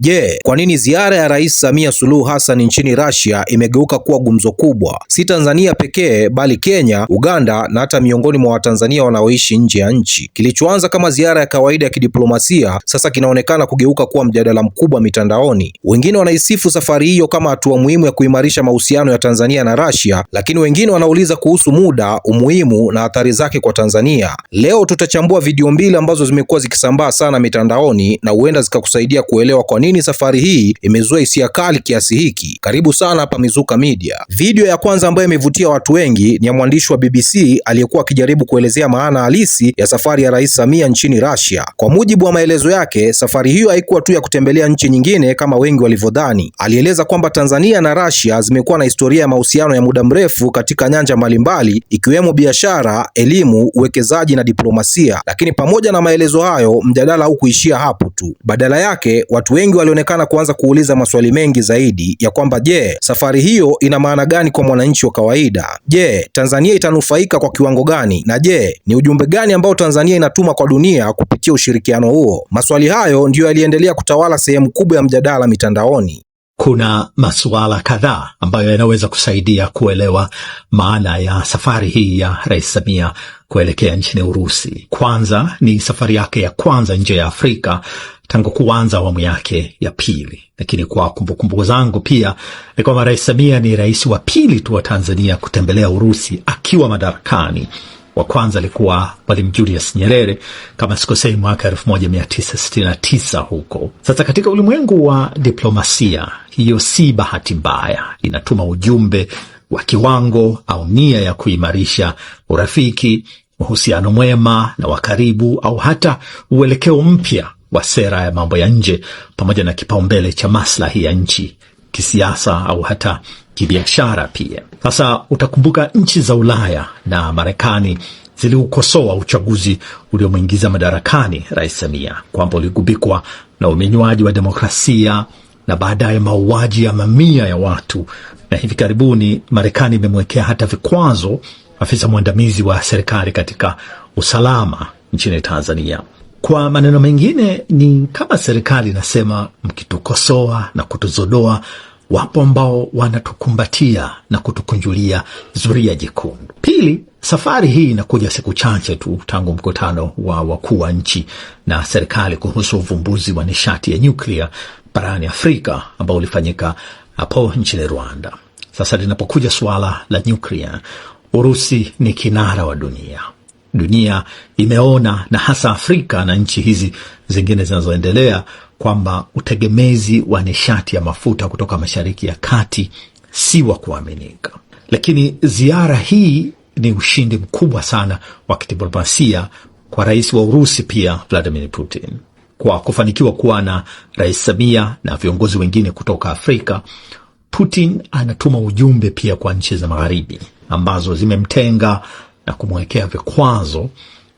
Je, kwa nini ziara ya Rais Samia Suluhu Hassan nchini Russia imegeuka kuwa gumzo kubwa? Si Tanzania pekee bali Kenya, Uganda na hata miongoni mwa Watanzania wanaoishi nje ya nchi. Kilichoanza kama ziara ya kawaida ya kidiplomasia sasa kinaonekana kugeuka kuwa mjadala mkubwa mitandaoni. Wengine wanaisifu safari hiyo kama hatua muhimu ya kuimarisha mahusiano ya Tanzania na Russia, lakini wengine wanauliza kuhusu muda, umuhimu na athari zake kwa Tanzania. Leo tutachambua video mbili ambazo zimekuwa zikisambaa sana mitandaoni na huenda zikakusaidia kuelewa kwa nini safari hii imezua hisia kali kiasi hiki. Karibu sana hapa Mizuka Media. Video ya kwanza ambayo imevutia watu wengi ni ya mwandishi wa BBC aliyekuwa akijaribu kuelezea maana halisi ya safari ya Rais Samia nchini Russia. Kwa mujibu wa maelezo yake, safari hiyo haikuwa tu ya kutembelea nchi nyingine kama wengi walivyodhani. Alieleza kwamba Tanzania na Russia zimekuwa na historia ya mahusiano ya muda mrefu katika nyanja mbalimbali ikiwemo biashara, elimu, uwekezaji na diplomasia. Lakini pamoja na maelezo hayo, mjadala haukuishia hapo tu. Badala yake, watu wengi walionekana kuanza kuuliza maswali mengi zaidi ya kwamba je, safari hiyo ina maana gani kwa mwananchi wa kawaida? Je, Tanzania itanufaika kwa kiwango gani? Na je, ni ujumbe gani ambao Tanzania inatuma kwa dunia kupitia ushirikiano huo? Maswali hayo ndiyo yaliendelea kutawala sehemu kubwa ya mjadala mitandaoni. Kuna masuala kadhaa ambayo yanaweza kusaidia kuelewa maana ya safari hii ya Rais Samia kuelekea nchini Urusi. Kwanza ni safari yake ya kwanza nje ya Afrika tangu kuanza awamu yake ya pili. Lakini kwa kumbukumbu zangu pia ni kwamba Rais Samia ni rais wa pili tu wa Tanzania kutembelea Urusi akiwa madarakani. Wa kwanza alikuwa Mwalimu Julius Nyerere kama sikosei mwaka 1969 huko. Sasa katika ulimwengu wa diplomasia, hiyo si bahati mbaya. Inatuma ujumbe wa kiwango au nia ya kuimarisha urafiki, uhusiano mwema na wa karibu, au hata uelekeo mpya wa sera ya mambo ya nje pamoja na kipaumbele cha maslahi ya nchi kisiasa au hata kibiashara pia. Sasa utakumbuka nchi za Ulaya na Marekani ziliukosoa uchaguzi uliomwingiza madarakani Rais Samia kwamba uligubikwa na uminywaji wa demokrasia na baadaye mauaji ya mamia ya watu, na hivi karibuni Marekani imemwekea hata vikwazo afisa mwandamizi wa serikali katika usalama nchini Tanzania. Kwa maneno mengine ni kama serikali inasema, mkitukosoa na kutuzodoa, wapo ambao wanatukumbatia na kutukunjulia zuria jekundu. Pili, safari hii inakuja siku chache tu tangu mkutano wa wakuu wa nchi na serikali kuhusu uvumbuzi wa nishati ya nyuklia barani Afrika ambao ulifanyika hapo nchini Rwanda. Sasa linapokuja suala la nyuklia, Urusi ni kinara wa dunia. Dunia imeona, na hasa Afrika na nchi hizi zingine zinazoendelea, kwamba utegemezi wa nishati ya mafuta kutoka Mashariki ya Kati si wa kuaminika. Lakini ziara hii ni ushindi mkubwa sana wa kidiplomasia kwa rais wa Urusi pia Vladimir Putin. Kwa kufanikiwa kuwa na Rais Samia na viongozi wengine kutoka Afrika, Putin anatuma ujumbe pia kwa nchi za Magharibi ambazo zimemtenga na kumwekea vikwazo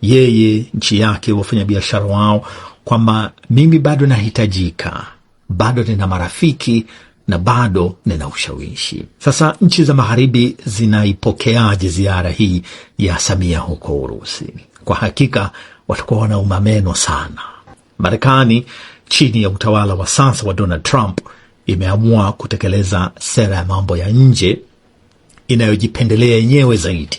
yeye, nchi yake, wafanyabiashara wao, kwamba mimi bado nahitajika, bado nina marafiki na bado nina ushawishi. Sasa nchi za Magharibi zinaipokeaje ziara hii ya Samia huko Urusi? Kwa hakika watakuwa wanauma meno sana. Marekani chini ya utawala wa sasa wa Donald Trump imeamua kutekeleza sera ya mambo ya nje inayojipendelea yenyewe zaidi.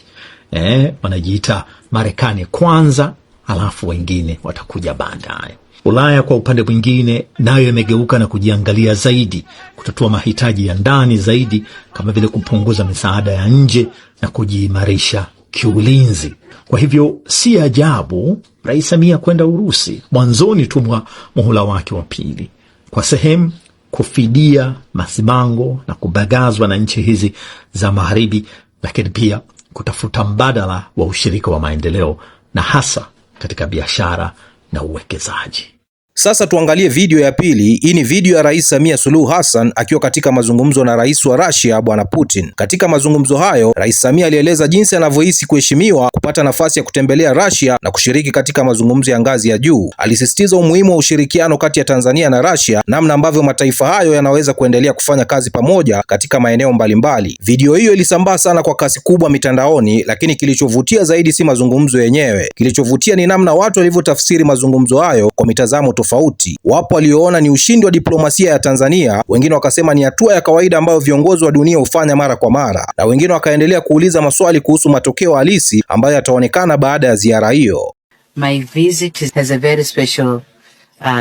Wanajiita Marekani kwanza, alafu wengine watakuja baadaye. Ulaya kwa upande mwingine nayo imegeuka na kujiangalia zaidi, kutatua mahitaji ya ndani zaidi, kama vile kupunguza misaada ya nje na kujiimarisha kiulinzi. Kwa hivyo si ajabu Rais Samia kwenda Urusi mwanzoni tu mwa muhula wake wa pili, kwa sehemu kufidia masimango na kubagazwa na nchi hizi za Magharibi, lakini pia kutafuta mbadala wa ushirika wa maendeleo na hasa katika biashara na uwekezaji. Sasa tuangalie video ya pili. Hii ni video ya Rais Samia Suluhu Hassan akiwa katika mazungumzo na rais wa Russia Bwana Putin. Katika mazungumzo hayo, Rais Samia alieleza jinsi anavyohisi kuheshimiwa kupata nafasi ya kutembelea Russia na kushiriki katika mazungumzo ya ngazi ya juu. Alisisitiza umuhimu wa ushirikiano kati ya Tanzania na Russia, namna ambavyo mataifa hayo yanaweza kuendelea kufanya kazi pamoja katika maeneo mbalimbali. Video hiyo ilisambaa sana kwa kasi kubwa mitandaoni, lakini kilichovutia zaidi si mazungumzo yenyewe. Kilichovutia ni namna watu walivyotafsiri mazungumzo hayo kwa mitazamo tofauti. tofauti. Wapo walioona ni ushindi wa diplomasia ya Tanzania, wengine wakasema ni hatua ya kawaida ambayo viongozi wa dunia hufanya mara kwa mara, na wengine wakaendelea kuuliza maswali kuhusu matokeo halisi ambayo yataonekana baada ya ziara hiyo. My visit has a very special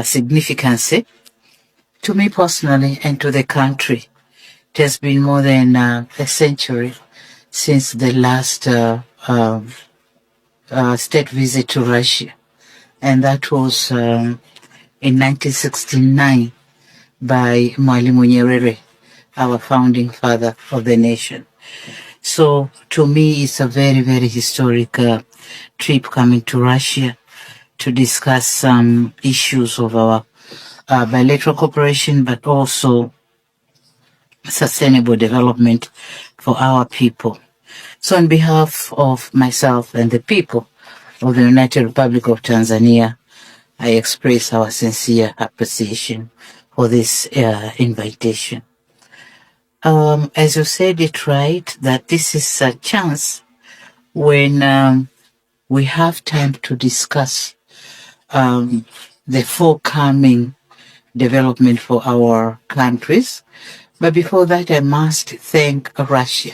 significance to me personally and to the country. It has been more than a century since the last state visit to Russia, and that was in 1969 by Mwalimu Nyerere, our founding father of the nation. So to me, it's a very, very historic trip coming to Russia to discuss some issues of our bilateral cooperation, but also sustainable development for our people. So on behalf of myself and the people of the United Republic of Tanzania, I express our sincere appreciation for this invitation. As you said it right, that this is a chance when we have time to discuss the forthcoming development for our countries. But before that, I must thank Russia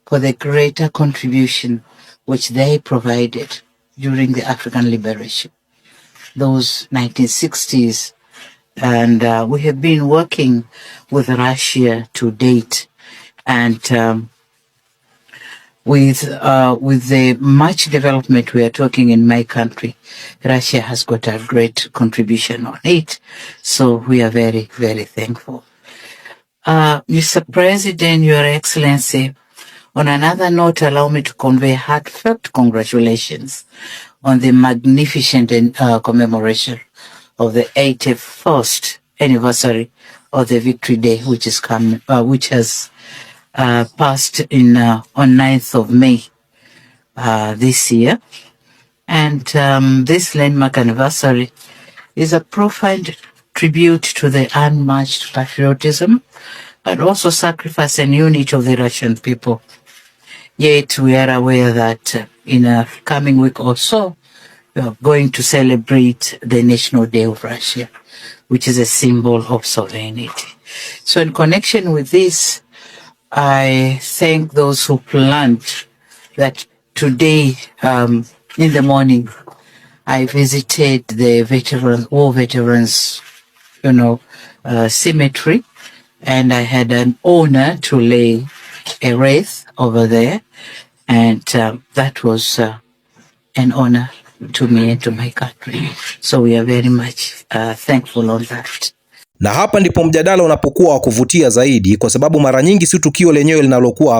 for the greater contribution which they provided during the African liberation, those 1960s. And we have been working with Russia to date. And with the much development we are talking in my country, Russia has got a great contribution on it. So we are very, very thankful. Mr. President, Your Excellency, on another note, allow me to convey heartfelt congratulations on the magnificent commemoration of the 81st anniversary of the Victory Day, which is which has passed on 9th of May this year. And this landmark anniversary is a profound tribute to the unmatched patriotism, but also sacrifice and unity of the Russian people. Yet we are aware that in a coming week or so, we are going to celebrate the National Day of Russia, which is a symbol of sovereignty. So in connection with this, I thank those who planned that today in the morning I visited the war veterans, cemetery, and I had an honor to lay a wreath over there, and that was an honor to me and to my country. So we are very much thankful on that. Na hapa ndipo mjadala unapokuwa wa kuvutia zaidi, kwa sababu mara nyingi si tukio lenyewe linalokuwa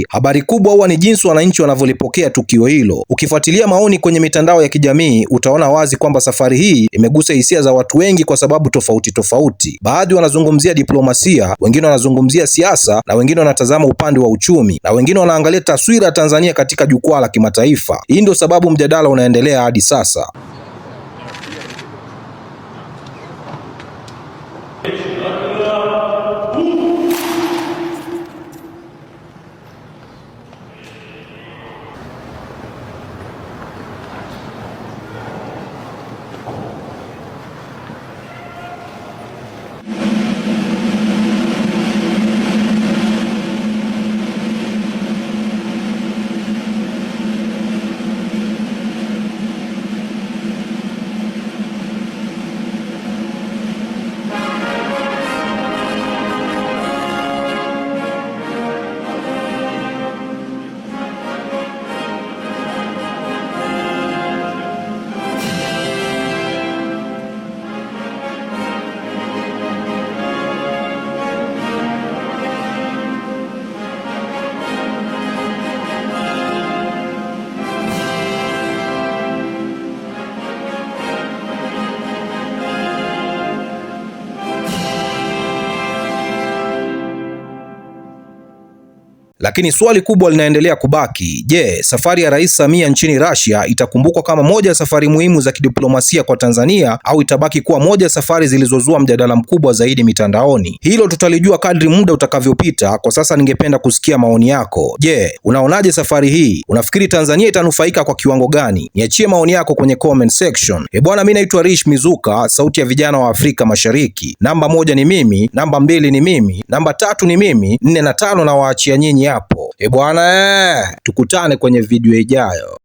habari kubwa huwa ni jinsi wananchi wanavyolipokea tukio hilo. Ukifuatilia maoni kwenye mitandao ya kijamii, utaona wazi kwamba safari hii imegusa hisia za watu wengi kwa sababu tofauti. Baadhi wanazungumzia diplomasia, wengine wanazungumzia siasa, na wengine wanatazama upande wa uchumi, na wengine wanaangalia taswira ya Tanzania katika jukwaa la kimataifa. Hii ndio sababu mjadala unaendelea hadi sasa. Lakini swali kubwa linaendelea kubaki. Je, safari ya Rais Samia nchini Russia itakumbukwa kama moja ya safari muhimu za kidiplomasia kwa Tanzania au itabaki kuwa moja ya safari zilizozua mjadala mkubwa zaidi mitandaoni? Hilo tutalijua kadri muda utakavyopita. Kwa sasa ningependa kusikia maoni yako. Je, unaonaje safari hii? Unafikiri Tanzania itanufaika kwa kiwango gani? Niachie maoni yako kwenye comment section. Bwana, mimi naitwa Rish Mizuka, sauti ya vijana wa Afrika Mashariki. Namba 1 ni mimi, namba 2 ni mimi, namba 3 ni mimi, 4 na 5 na waachia nyinyi hapo. Bwana, tukutane kwenye video ijayo.